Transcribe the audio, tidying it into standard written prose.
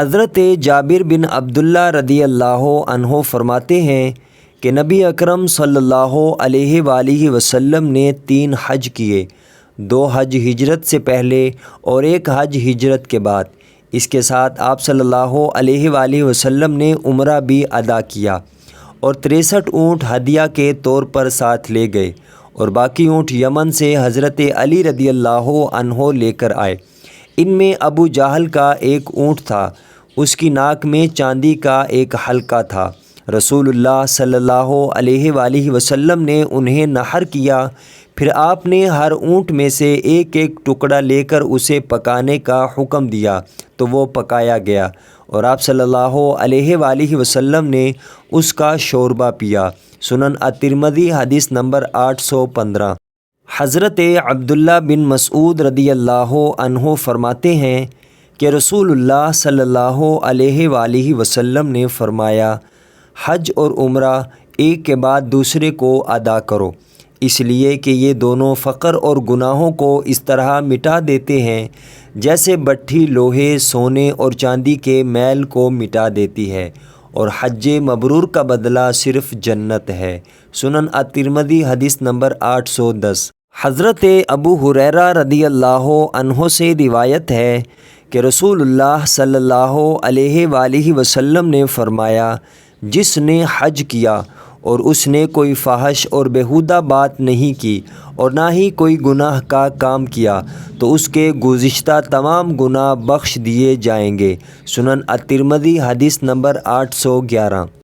حضرت جابر بن عبداللہ رضی اللہ عنہ فرماتے ہیں کہ نبی اکرم صلی اللہ علیہ وآلہ وسلم نے 3 حج کیے، 2 حج ہجرت سے پہلے اور 1 حج ہجرت کے بعد۔ اس کے ساتھ آپ صلی اللہ علیہ وآلہ وسلم نے عمرہ بھی ادا کیا اور 63 اونٹ ہدیہ کے طور پر ساتھ لے گئے، اور باقی اونٹ یمن سے حضرت علی رضی اللہ عنہ لے کر آئے۔ ان میں ابو جہل کا 1 اونٹ تھا، اس کی ناک میں چاندی کا 1 حلقہ تھا۔ رسول اللہ صلی اللہ علیہ وآلہ وسلم نے انہیں نحر کیا، پھر آپ نے ہر اونٹ میں سے 1 ٹکڑا لے کر اسے پکانے کا حکم دیا تو وہ پکایا گیا، اور آپ صلی اللہ علیہ وآلہ وسلم نے اس کا شوربہ پیا۔ سنن الترمذی حدیث نمبر 815۔ حضرت عبداللہ بن مسعود رضی اللہ عنہ فرماتے ہیں کہ رسول اللہ صلی اللہ علیہ وآلہ وسلم نے فرمایا، حج اور عمرہ ایک کے بعد دوسرے کو ادا کرو، اس لیے کہ یہ دونوں فقر اور گناہوں کو اس طرح مٹا دیتے ہیں جیسے بٹھی لوہے، سونے اور چاندی کے میل کو مٹا دیتی ہے، اور حج مبرور کا بدلہ صرف جنت ہے۔ سنن الترمذی حدیث نمبر 810۔ حضرت ابو ہریرہ رضی اللہ عنہ سے روایت ہے کہ رسول اللہ صلی اللہ علیہ وآلہ وسلم نے فرمایا، جس نے حج کیا اور اس نے کوئی فحش اور بیہودہ بات نہیں کی اور نہ ہی کوئی گناہ کا کام کیا تو اس کے گزشتہ تمام گناہ بخش دیے جائیں گے۔ سنن الترمذی حدیث نمبر 811۔